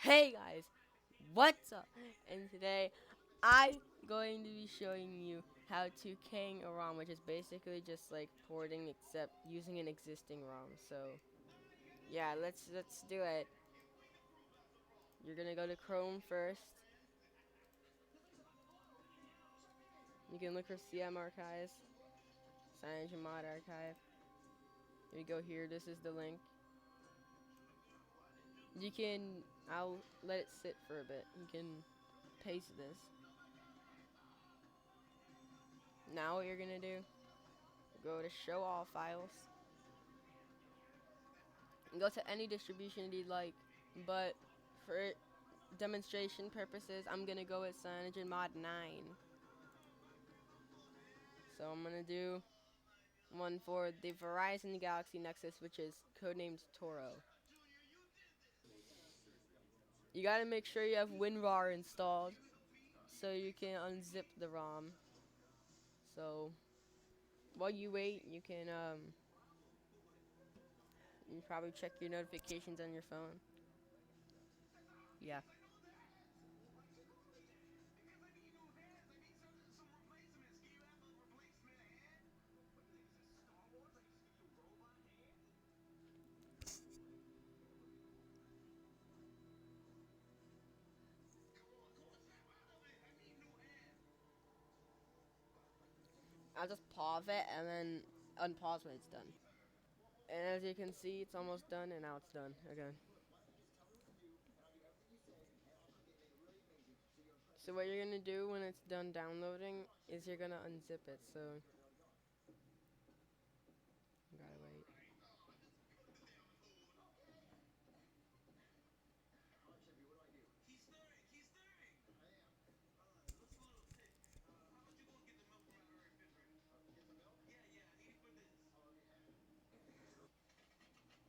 Hey guys, what's up? And today I'm going to be showing you how to Kang a ROM, which is basically just like porting except using an existing ROM. So yeah, let's do it. You're gonna go to Chrome first. You can look for CM archives, CyanogenMod archive. You go here. This is the link. You can. I'll let it sit for a bit. You can paste this. Now what you're gonna do? Go to Show All Files. Go to any distribution you'd like, but for demonstration purposes, I'm gonna go with CyanogenMod 9. So I'm gonna do one for the Verizon Galaxy Nexus, which is codenamed Toro. You gotta make sure you have WinRAR installed so you can unzip the ROM. So while you wait, you probably check your notifications on your phone. Yeah. I'll just pause it and then unpause when it's done. And as you can see, it's almost done, and now it's done again. So what you're gonna do when it's done downloading is you're gonna unzip it. So gotta wait.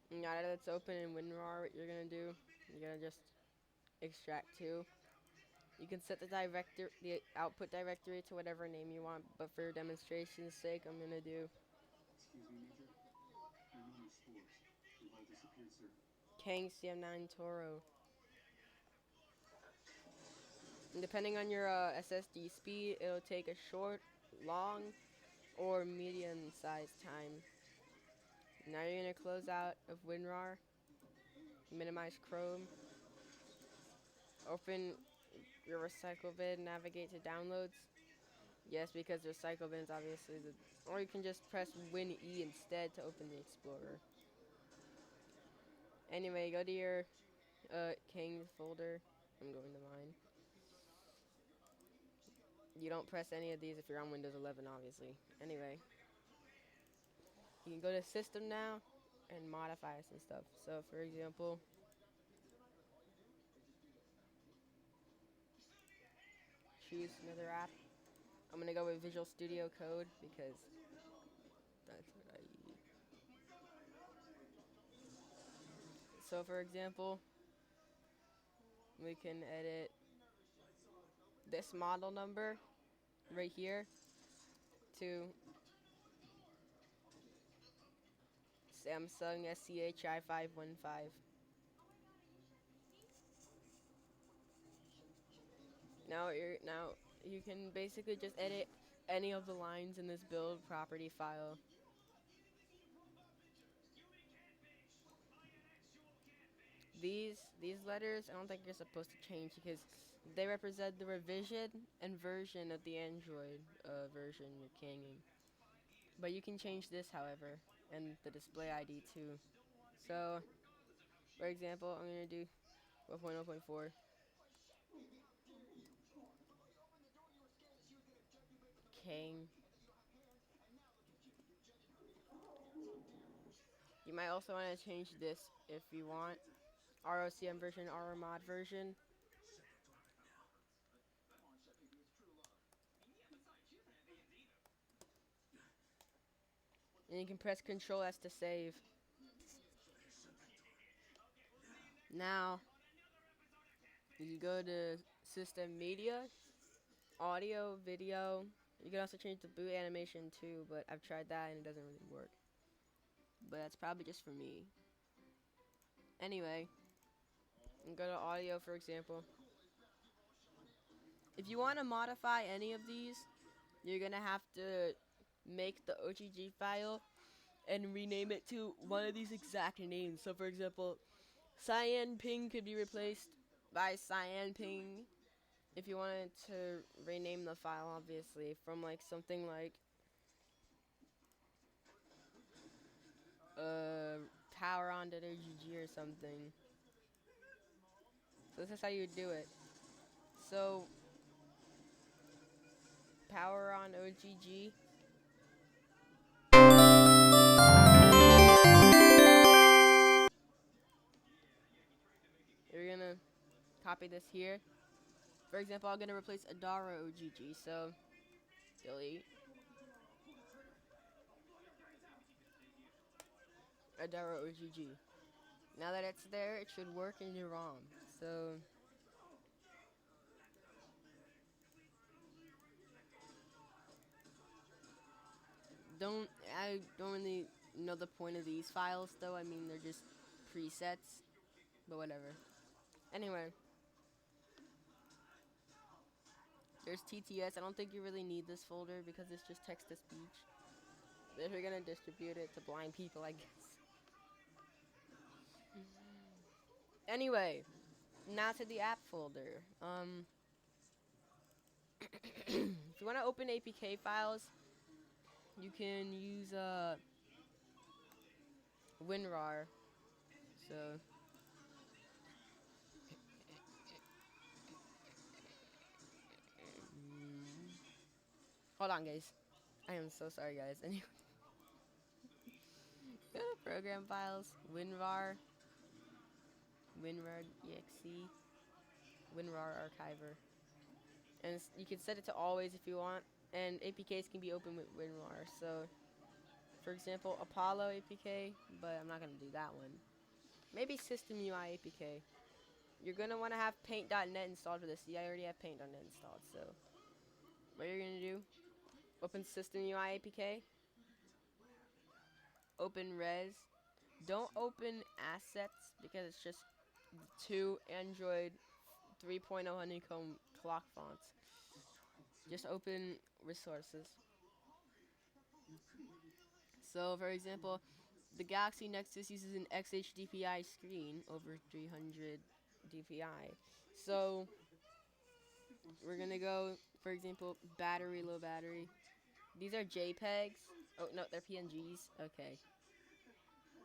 Now that it's open in WinRAR, what you're gonna do, you're gonna just extract to. You can set the output directory to whatever name you want, but for demonstration's sake, I'm gonna do Kang CM9 Toro. And depending on your SSD speed, it'll take a short, long, or medium-sized time. Now you're gonna close out of WinRAR, minimize Chrome, open your recycle bin, navigate to downloads. Yes, because recycle bin's obviously or you can just press Win E instead to open the Explorer. Anyway, go to your Kang folder. I'm going to mine. You don't press any of these if you're on Windows 11, obviously. Anyway, you can go to System now and modify some stuff. So, for example, choose another app. I'm gonna go with Visual Studio Code because that's what I use. So, for example, we can edit this model number right here to Samsung SCHI 515. Now you can basically just edit any of the lines in this build property file. These letters, I don't think you're supposed to change because they represent the revision and version of the Android version you're kanging. But you can change this, however, and the display ID too. So, for example, I'm gonna do 1.0.4 Kang. You might also want to change this if you want. ROCM version, ROMod version. And you can press Control S to save. Now, you go to System Media, Audio, Video. You can also change the boot animation too, but I've tried that and it doesn't really work. But that's probably just for me. Anyway, And go to audio, for example. If you want to modify any of these, you're gonna have to make the OGG file and rename it to one of these exact names. So, for example, cyan ping could be replaced by cyan ping if you wanted to rename the file, obviously, from like something like uh poweron.ogg or something. So this is how you would do it. So poweron.ogg. You're gonna copy this here. For example, I'm gonna replace Adara.ogg. So delete Adara.ogg. Now that it's there, it should work in your ROM. So don't I don't really know the point of these files though. I mean they're just presets, but whatever. Anyway, there's TTS. I don't think you really need this folder because it's just text to speech. But if you're gonna distribute it to blind people, I guess. Anyway, now to the app folder. If you want to open APK files, you can use WinRAR. So hold on, guys. I am so sorry, guys. Anyway, go to program files, WinRAR, WinRAR exe, WinRAR archiver, and you can set it to always if you want. And APKs can be opened with WinRAR. So, for example, Apollo APK, but I'm not gonna do that one. Maybe System UI APK. You're gonna want to have Paint.net installed for this. See, I already have Paint.net installed. So, what you're gonna do? Open System UI APK. Open Res. Don't open Assets because it's just two Android 3.0 honeycomb clock fonts. Just open Resources. So, for example, the Galaxy Nexus uses an XHDPI screen over 300 DPI. So, we're gonna go, for example, battery, low battery. These are JPEGs. Oh, no, they're PNGs. Okay.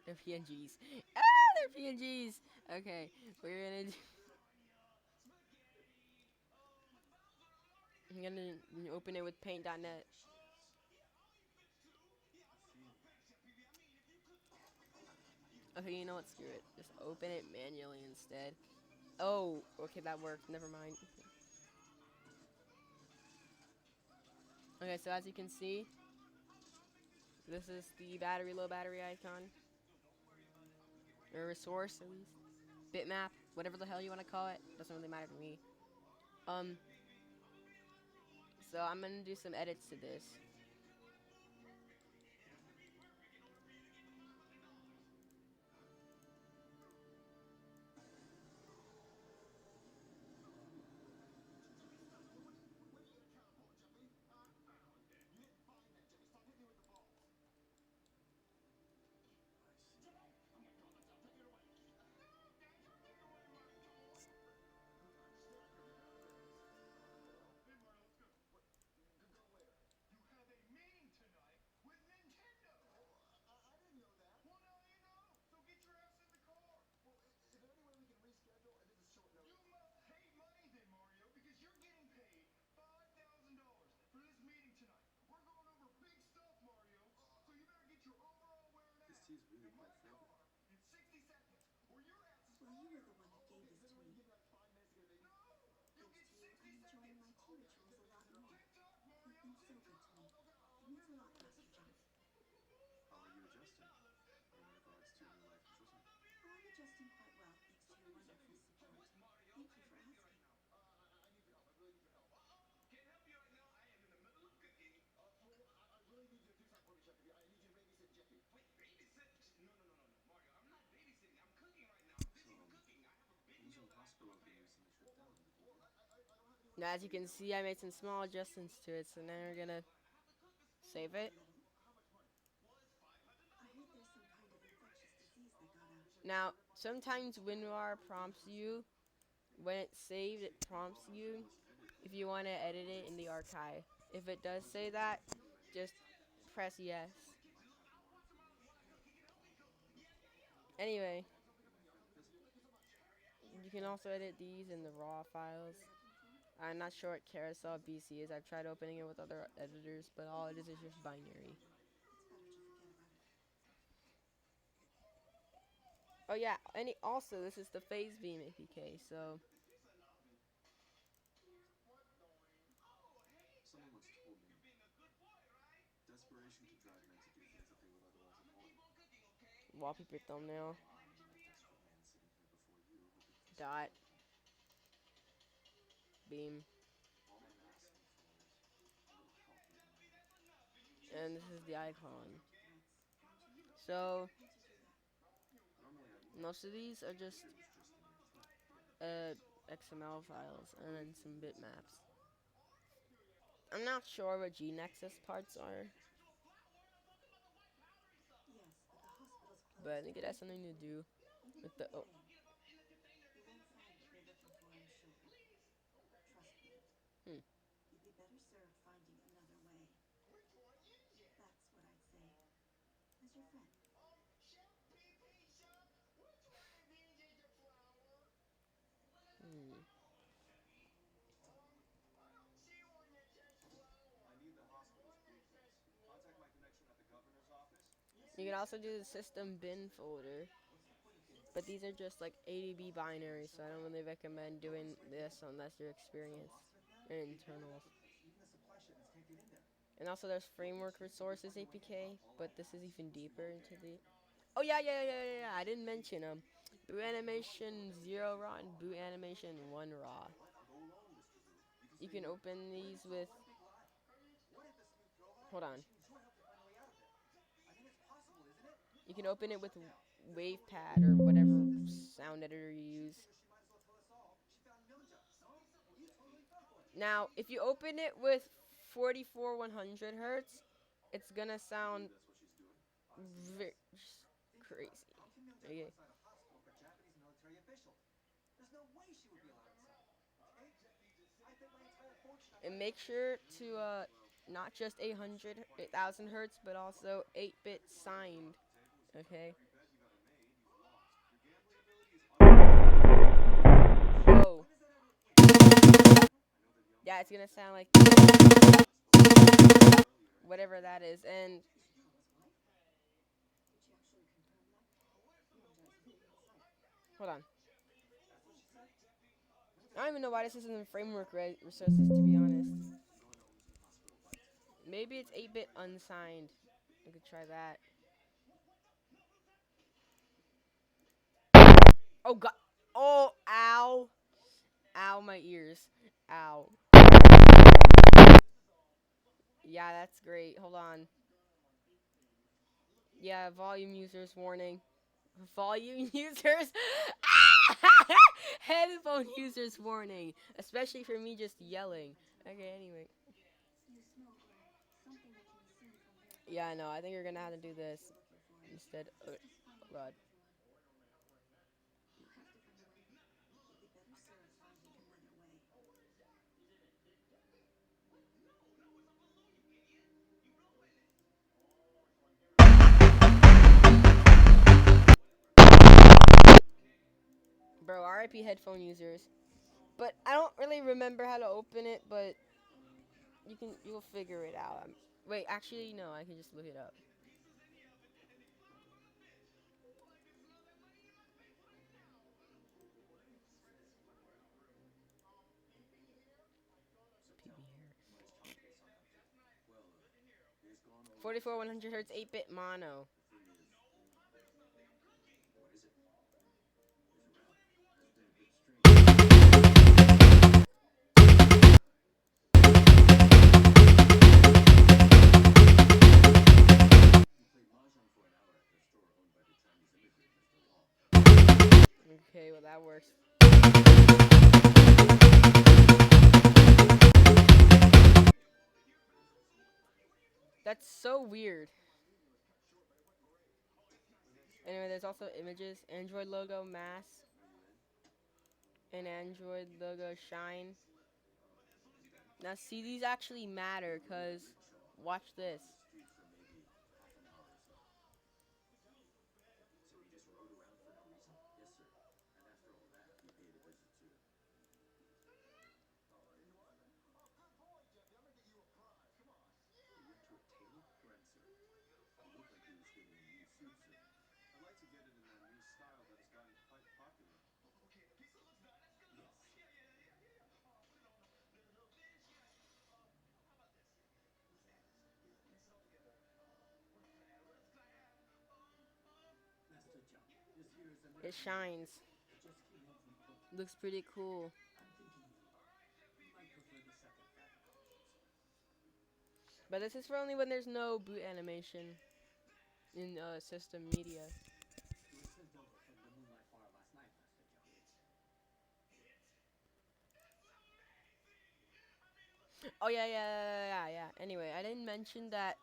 They're PNGs. Ah, they're PNGs. Okay, we're gonna I'm gonna open it with Paint.net. Okay, you know what? Screw it. Just open it manually instead. Oh, okay, that worked. Never mind. Okay, so as you can see, this is the battery, low battery icon. Or resource, at least. Bitmap, whatever the hell you want to call it. Doesn't really matter to me. Um, so I'm gonna do some edits to this. Now, as you can see, I made some small adjustments to it, so now we're gonna save it. Now, sometimes WinRAR prompts you, when it's saved, it prompts you if you want to edit it in the archive. If it does say that, just press yes. Anyway, you can also edit these in the raw files. I'm not sure what Carousel BC is. I've tried opening it with other editors, but all it is just binary. Oh yeah, also this is the phase beam APK, so wallpaper thumbnail. Dot. Beam. And this is the icon. So most of these are just XML files and then some bitmaps. I'm not sure what G-Nexus parts are, but I think it has something to do with the. Oh. Hmm. Hmm. You can also do the system bin folder, but these are just like ADB binaries, so I don't really recommend doing this unless you're experienced in internals. And also there's framework resources APK, but this is even deeper into the. Oh yeah. I didn't mention boot animation 0 raw and boot animation 1 raw. You can open these with. Hold on. You can open it with WavePad or whatever sound editor you use. Now, if you open it with 44 100 hertz, it's gonna sound crazy. Okay. And make sure to not just 8,000 hertz, but also 8-bit signed. Okay. Whoa. Yeah, it's gonna sound like whatever that is. And hold on. I don't even know why this isn't in framework resources, to be honest. Maybe it's 8-bit unsigned. I could try that. Oh god. Oh, ow. Ow, my ears. Ow. Yeah, that's great. Hold on. Yeah, volume users warning. Volume users. Headphone users warning. Especially for me just yelling. Okay, anyway. Yeah, I know. I think you're gonna have to do this instead. Oh god. Bro, RIP headphone users. But I don't really remember how to open it, but you'll figure it out. Wait, actually no, I can just look it up. PB here. 44 100 hertz 8-bit mono. Okay, well that works. That's so weird. Anyway, there's also images, Android logo, mass, and Android logo shine. Now see, these actually matter, cause watch this. It shines. Looks pretty cool. But this is for only when there's no boot animation in system media. Oh yeah. Anyway, I didn't mention that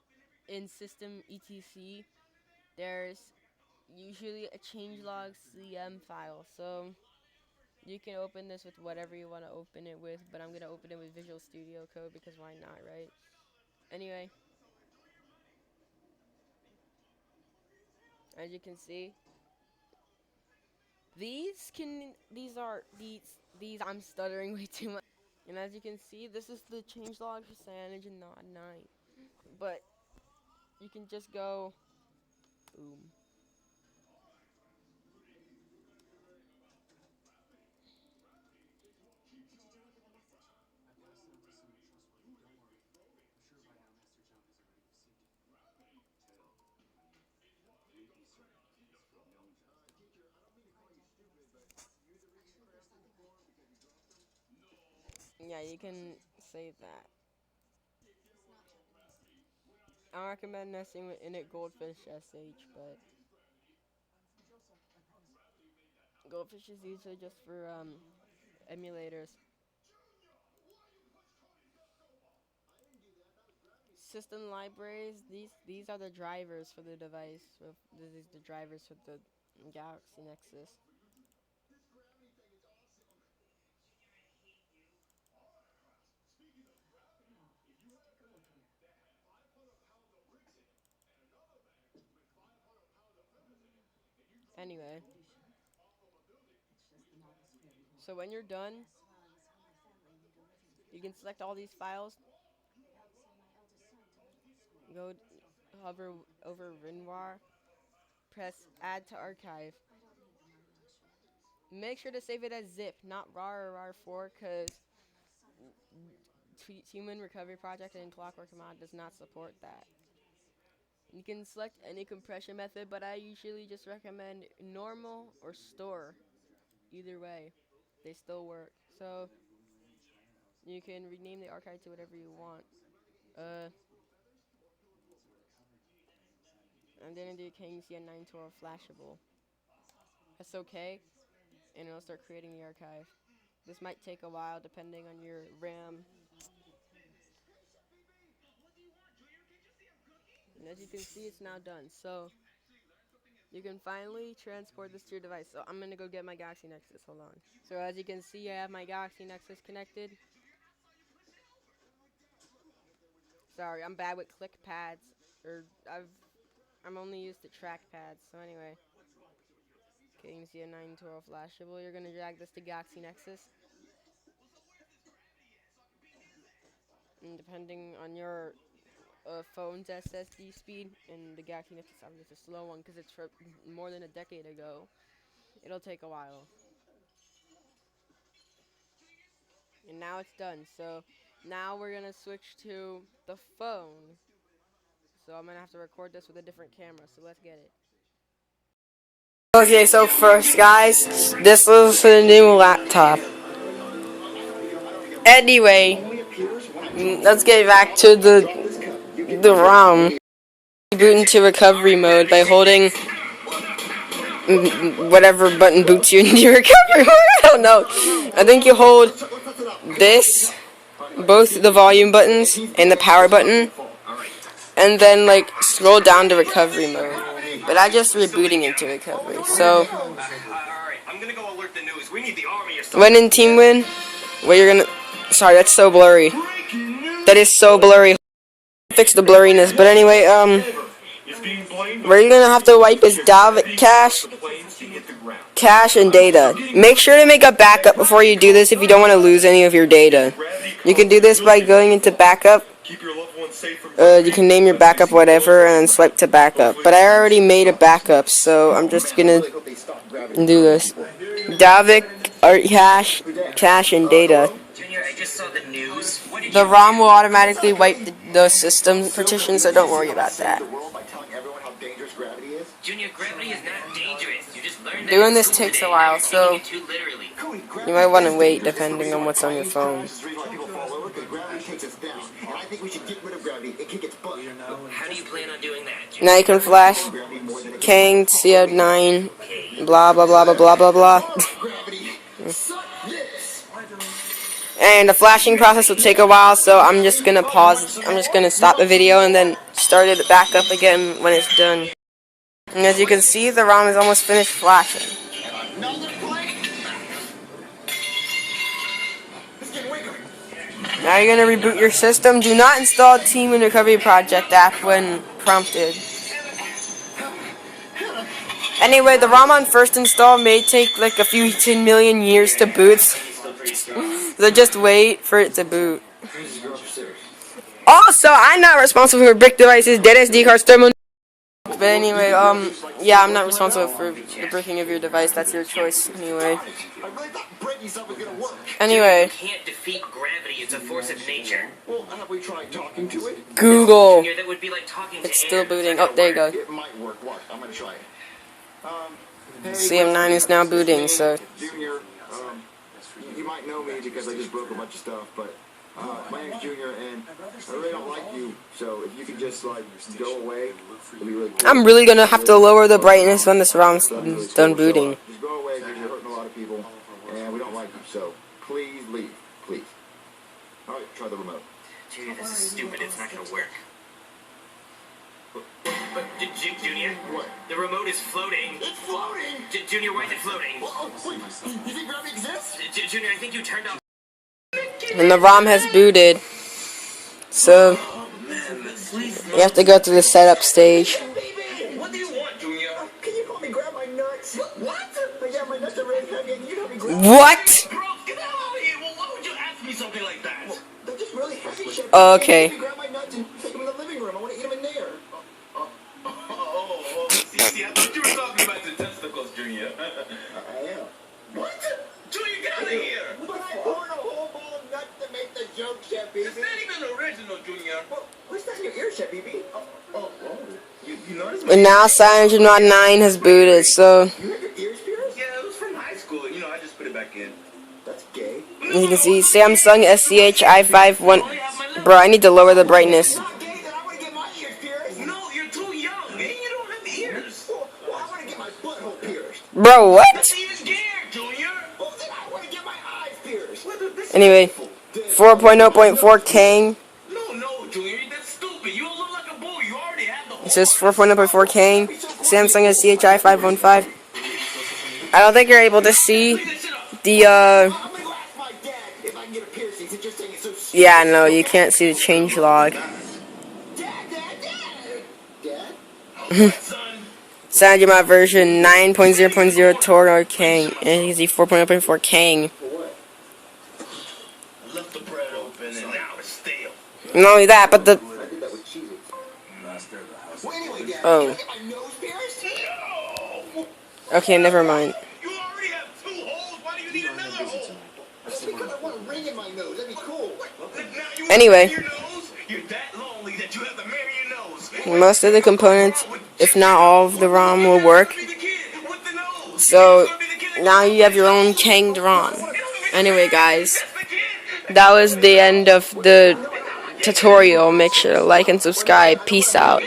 in system etc there's usually a changelog CM file. So you can open this with whatever you want to open it with, but I'm gonna open it with Visual Studio Code because why not, right? Anyway, as you can see, these I'm stuttering way too much. And as you can see, this is the changelog for Cyanogen Nod 9. But you can just go boom. Yeah, you can save that. I don't recommend messing with init goldfish sh, but goldfish is usually just for emulators. System libraries, these are the drivers for the device. These are the drivers for the Galaxy Nexus. Anyway, so when you're done, you can select all these files. Go hover over WinRAR, press add to archive. Make sure to save it as zip, not RAR or RAR4, because Human Recovery Project and Clockwork Mod does not support that. You can select any compression method, but I usually just recommend normal or store. Either way, they still work. So you can rename the archive to whatever you want. I'm gonna do Kang's Yen 9 Toro Flashable. That's okay, and it'll start creating the archive. This might take a while depending on your RAM. And as you can see, it's now done. So you can finally transport this to your device. So I'm gonna go get my Galaxy Nexus. Hold on. So as you can see, I have my Galaxy Nexus connected. Sorry, I'm bad with click pads, or I'm only used to trackpads. So anyway, okay, you can see a 9 Toro Flashable. You're gonna drag this to Galaxy Nexus, and depending on your phone's SSD speed, and the Galaxy Nexus is a slow one because it's from more than a decade ago. It'll take a while. And now it's done. So now we're gonna switch to the phone. So I'm gonna have to record this with a different camera. So let's get it. Okay, so first, guys, this is the new laptop. Anyway, let's get back to the ROM. Boot into recovery mode by holding whatever button boots you into recovery mode. I don't know. I think you hold this, both the volume buttons and the power button, and then like scroll down to recovery mode. But I just rebooting into recovery. So when in team win, where you're gonna, sorry, that's so blurry. That is so blurry. Fix the blurriness. But anyway, where you're gonna have to wipe is cache and data. Make sure to make a backup before you do this if you don't want to lose any of your data. You can do this by going into backup. You can name your backup whatever and then swipe to backup. But I already made a backup, so I'm just gonna do this. Davik, art cache and data. The ROM will automatically wipe the system partition, so don't worry about that. Doing this takes a while, so you might want to wait depending on what's on your phone. How do you plan on doing that? Now you can flash Kang, CO9, blah blah blah blah blah blah blah. And the flashing process will take a while, so I'm just gonna pause. I'm just gonna stop the video and then start it back up again when it's done. And as you can see, the ROM is almost finished flashing. Now you're gonna reboot your system. Do not install Team and Recovery Project app when prompted. Anyway, the ROM on first install may take like a few 10 million years to boot. So just wait for it to boot. Also, I'm not responsible for brick devices, dead SD cards, thermal. But anyway, yeah, I'm not responsible for the breaking of your device. That's your choice, anyway. Anyway. You can't defeat gravity. It's a force of nature. Well, have we tried talking to it? Google. That would be like talking It's to still air. booting. Oh, there you go. It might work. Watch. I'm gonna try it. CM9 is now booting, so. Junior, you might know me because I just broke a bunch of stuff, but my name's Junior, and I really don't like you. So if you could just like go away, it'd be really cool. I'm really gonna have to lower the brightness when this ROM's done booting. Just go away because you're hurting a lot of people, and we don't like you. So please leave, please. All right, try the remote. Junior, this is stupid. It's not gonna work. But Junior, What? the remote is floating. It's floating. Junior, why is it floating? Oh, wait, you think gravity exists? Junior, I think you turned off. And the ROM has booted. So, you have to go through the setup stage. What do you want, Junior? Can you help me grab my nuts? What? Yeah, my nuts are really heavy, and you help me grab. What? Bro, get the hell out of here. Well, why would you ask me something like that? They're just really heavy. Chef. Okay. Can you grab my nuts and take them in the living room? I want to eat them in there. See, I thought you were talking about the testicles, Junior. I am. What? Junior, get out of here. But I poured a whole bowl of nuts to make the joke, Chef BB. It's not even original, Junior. Well, what's that in your ear, Chef BB? Oh. You noticed? And now CyanogenMod9 has booted, so. You have your ears pierced? Yeah, it was from high school. You know, I just put it back in. That's gay. As you can see, Samsung SCH i5 Bro, I need to lower the brightness. Not gay, then I want to get my ears pierced. No, you're too young, man. You don't have ears. Well, I want to get my butthole pierced. Bro, what? That's even gayer, Junior. Well, then I want to get my eyes pierced. Anyway, 4.0.4 Kang. No, Junior, that's stupid. You don't look like a boy. You already have the whole. It says 4.0.4 Kang. Samsung SCH i515. I don't think you're able to see the, I'm going to go ask my dad if I can get a piercing since you're saying it's so stupid. yeah, no, you can't see the change log. Dad? CyanogenMod version 9.0.0 Toro Kang. And you can see 4.0.4 Kang. I left the bread open and now it's stale. Not only that, but the. I did that with Cheez-Its. Well, anyway, Dad, Oh. can I get my nose pierced? No! Okay, never mind. You already have 2 holes. Why do you need another hole? That's because I want a ring in my nose. That'd be cool. Now you Anyway. Your nose? You're that lonely that you have to marry your nose. Most of the components, if not all of the ROM, will work. Be the kid with the nose. So now you have your own Kanged ROM. Anyway, guys, that was the end of the tutorial. Make sure to like and subscribe. Peace out.